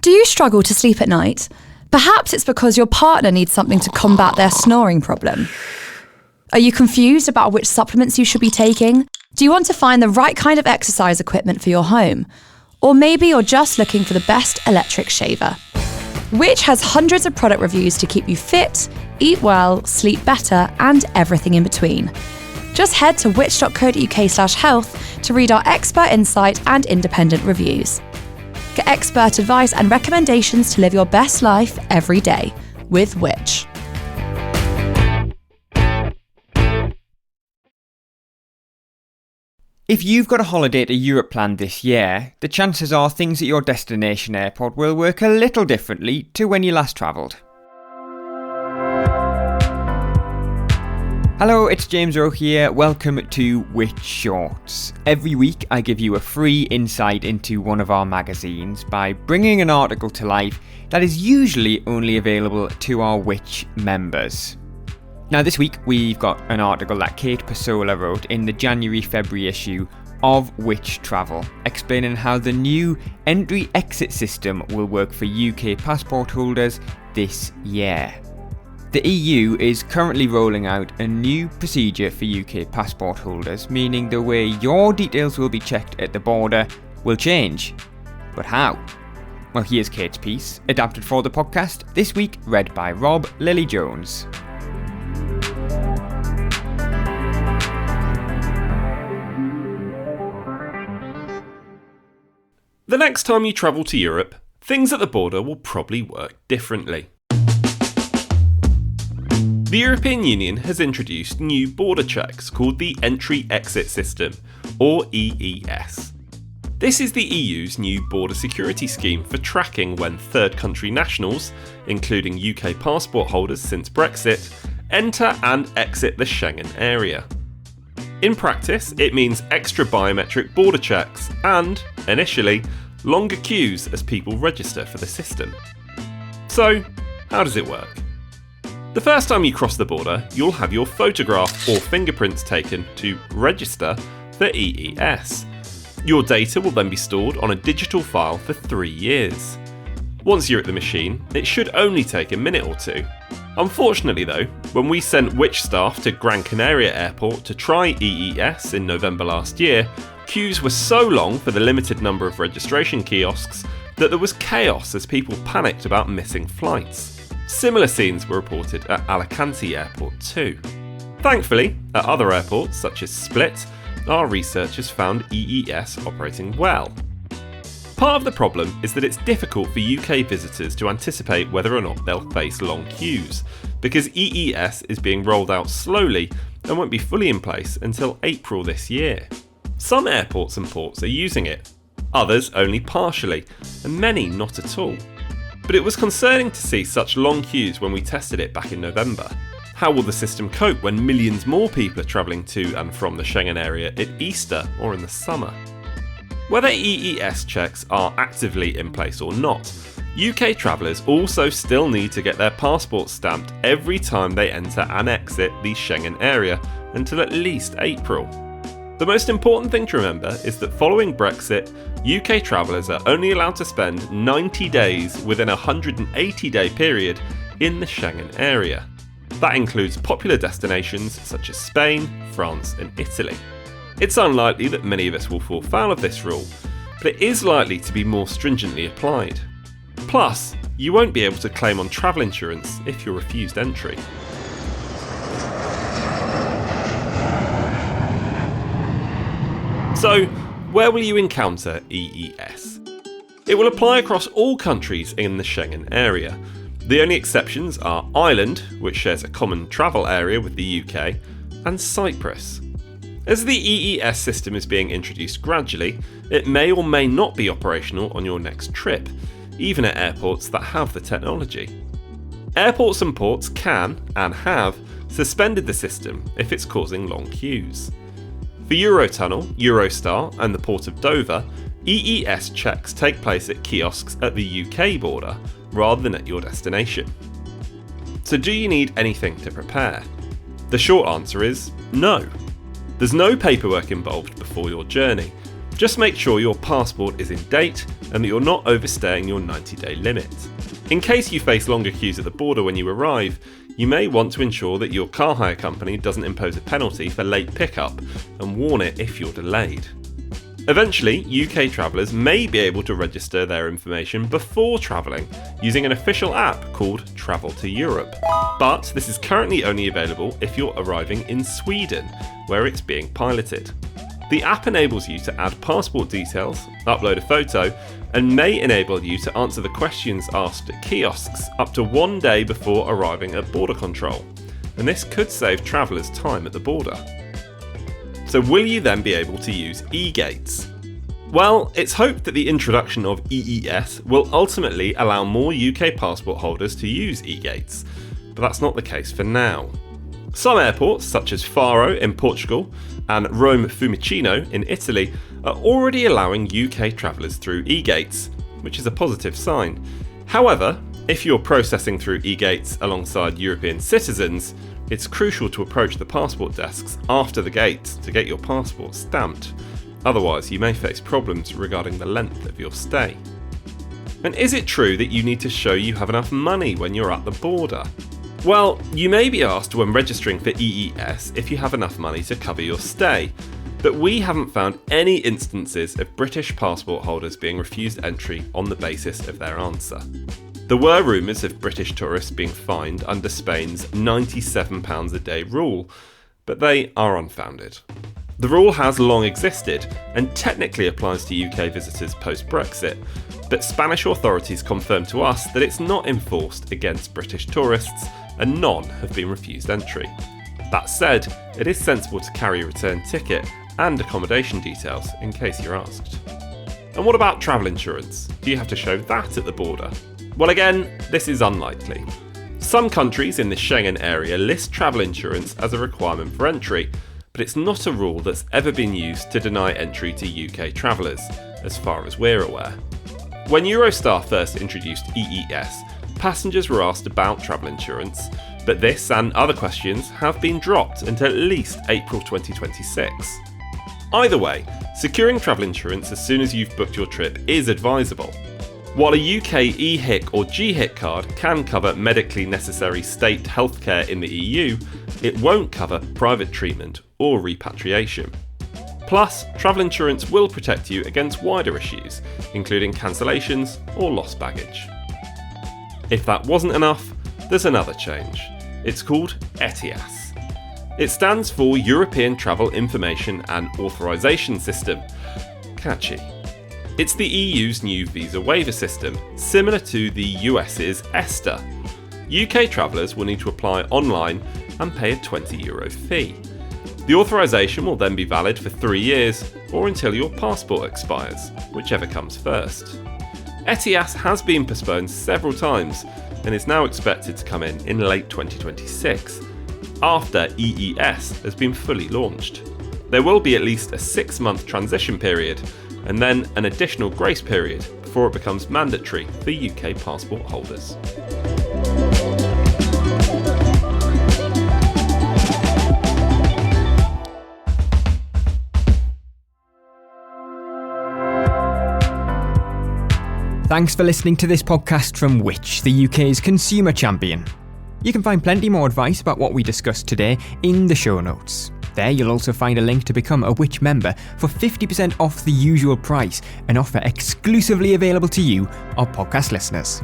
Do you struggle to sleep at night? Perhaps it's because your partner needs something to combat their snoring problem. Are you confused about which supplements you should be taking? Do you want to find the right kind of exercise equipment for your home? Or maybe you're just looking for the best electric shaver. Which has hundreds of product reviews to keep you fit, eat well, sleep better, and everything in between. Just head to which.co.uk/health to read our expert insight and independent reviews. Get expert advice and recommendations to live your best life every day with Which. If you've got a holiday to Europe planned this year, the chances are things at your destination airport will work a little differently to when you last travelled. Hello, it's James Rowe here. Welcome to Which Shorts. Every week I give you a free insight into one of our magazines by bringing an article to life that is usually only available to our Which members. Now this week we've got an article that Kate Pasola wrote in the January-February issue of Which Travel, explaining how the new entry-exit system will work for UK passport holders this year. The EU is currently rolling out a new procedure for UK passport holders, meaning the way your details will be checked at the border will change. But how? Well, here's Kate's piece, adapted for the podcast, this week read by Rob Lilly-Jones. The next time you travel to Europe, things at the border will probably work differently. The European Union has introduced new border checks called the Entry-Exit System, or EES. This is the EU's new border security scheme for tracking when third country nationals, including UK passport holders since Brexit, enter and exit the Schengen area. In practice, it means extra biometric border checks and, initially, longer queues as people register for the system. So, how does it work? The first time you cross the border, you'll have your photograph or fingerprints taken to register for EES. Your data will then be stored on a digital file for 3 years. Once you're at the machine, it should only take a minute or two. Unfortunately though, when we sent Which staff to Gran Canaria Airport to try EES in November last year, queues were so long for the limited number of registration kiosks that there was chaos as people panicked about missing flights. Similar scenes were reported at Alicante Airport too. Thankfully, at other airports such as Split, our researchers found EES operating well. Part of the problem is that it's difficult for UK visitors to anticipate whether or not they'll face long queues, because EES is being rolled out slowly and won't be fully in place until April this year. Some airports and ports are using it, others only partially, and many not at all. But it was concerning to see such long queues when we tested it back in November. How will the system cope when millions more people are travelling to and from the Schengen area at Easter or in the summer? Whether EES checks are actively in place or not, UK travellers also still need to get their passports stamped every time they enter and exit the Schengen area until at least April. The most important thing to remember is that following Brexit, UK travellers are only allowed to spend 90 days within a 180-day period in the Schengen area. That includes popular destinations such as Spain, France and Italy. It's unlikely that many of us will fall foul of this rule, but it is likely to be more stringently applied. Plus, you won't be able to claim on travel insurance if you're refused entry. So, where will you encounter EES? It will apply across all countries in the Schengen area. The only exceptions are Ireland, which shares a common travel area with the UK, and Cyprus. As the EES system is being introduced gradually, it may or may not be operational on your next trip, even at airports that have the technology. Airports and ports can, and have, suspended the system if it's causing long queues. For Eurotunnel, Eurostar and the Port of Dover, EES checks take place at kiosks at the UK border rather than at your destination. So do you need anything to prepare? The short answer is no. There's no paperwork involved before your journey. Just make sure your passport is in date and that you're not overstaying your 90-day limit. In case you face longer queues at the border when you arrive, you may want to ensure that your car hire company doesn't impose a penalty for late pickup and warn it if you're delayed. Eventually, UK travellers may be able to register their information before travelling using an official app called Travel to Europe. But this is currently only available if you're arriving in Sweden, where it's being piloted. The app enables you to add passport details, upload a photo, and may enable you to answer the questions asked at kiosks up to 1 day before arriving at border control. And this could save travellers time at the border. So will you then be able to use e-gates? Well, it's hoped that the introduction of EES will ultimately allow more UK passport holders to use e-gates, but that's not the case for now. Some airports, such as Faro in Portugal and Rome Fiumicino in Italy, are already allowing UK travellers through e-gates, which is a positive sign. However, if you're processing through e-gates alongside European citizens, it's crucial to approach the passport desks after the gate to get your passport stamped. Otherwise, you may face problems regarding the length of your stay. And is it true that you need to show you have enough money when you're at the border? Well, you may be asked when registering for EES if you have enough money to cover your stay, but we haven't found any instances of British passport holders being refused entry on the basis of their answer. There were rumours of British tourists being fined under Spain's £97 a day rule, but they are unfounded. The rule has long existed and technically applies to UK visitors post-Brexit, but Spanish authorities confirmed to us that it's not enforced against British tourists and none have been refused entry. That said, it is sensible to carry a return ticket and accommodation details in case you're asked. And what about travel insurance? Do you have to show that at the border? Well, again, this is unlikely. Some countries in the Schengen area list travel insurance as a requirement for entry, but it's not a rule that's ever been used to deny entry to UK travellers, as far as we're aware. When Eurostar first introduced EES, passengers were asked about travel insurance, but this and other questions have been dropped until at least April 2026. Either way, securing travel insurance as soon as you've booked your trip is advisable. While a UK EHIC or GHIC card can cover medically necessary state healthcare in the EU, it won't cover private treatment or repatriation. Plus, travel insurance will protect you against wider issues, including cancellations or lost baggage. If that wasn't enough, there's another change. It's called ETIAS. It stands for European Travel Information and Authorization System. Catchy. It's the EU's new visa waiver system, similar to the US's ESTA. UK travellers will need to apply online and pay a €20 fee. The authorisation will then be valid for 3 years or until your passport expires, whichever comes first. ETIAS has been postponed several times and is now expected to come in late 2026, after EES has been fully launched. There will be at least a 6-month transition period and then an additional grace period before it becomes mandatory for UK passport holders. Thanks for listening to this podcast from Which, the UK's consumer champion. You can find plenty more advice about what we discussed today in the show notes. There you'll also find a link to become a Which member for 50% off the usual price, an offer exclusively available to you, our podcast listeners.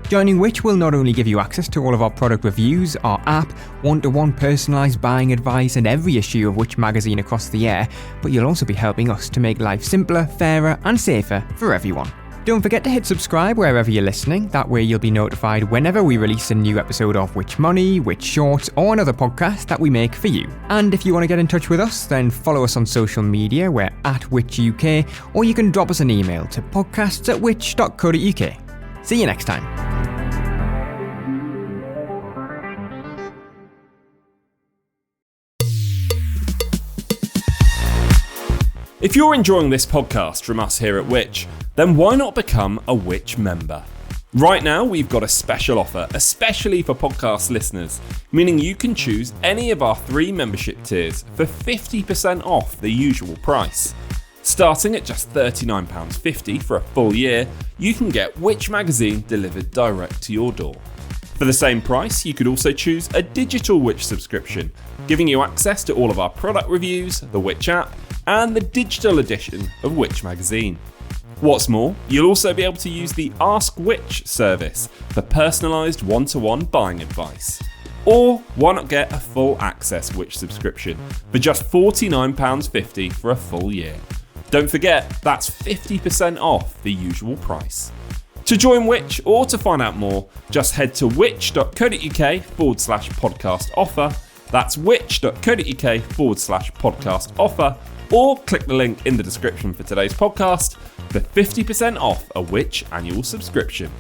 Joining Which will not only give you access to all of our product reviews, our app, one-to-one personalised buying advice and every issue of Which magazine across the air, but you'll also be helping us to make life simpler, fairer and safer for everyone. Don't forget to hit subscribe wherever you're listening, that way you'll be notified whenever we release a new episode of Which Money, Which Shorts or another podcast that we make for you. And if you want to get in touch with us, then follow us on social media, we're at WhitchUK, or you can drop us an email to podcasts@which.co.uk. See you next time. If you're enjoying this podcast from us here at Which, then why not become a Which member? Right now, we've got a special offer, especially for podcast listeners, meaning you can choose any of our 3 membership tiers for 50% off the usual price. Starting at just £39.50 for a full year, you can get Which magazine delivered direct to your door. For the same price, you could also choose a digital Which subscription, giving you access to all of our product reviews, the Which app, and the digital edition of Which magazine. What's more, you'll also be able to use the Ask Which service for personalised one-to-one buying advice. Or why not get a full access Which subscription for just £49.50 for a full year? Don't forget, that's 50% off the usual price. To join Which or to find out more, just head to which.co.uk/podcast offer. That's which.co.uk/podcast offer, or click the link in the description for today's podcast for 50% off a Which annual subscription.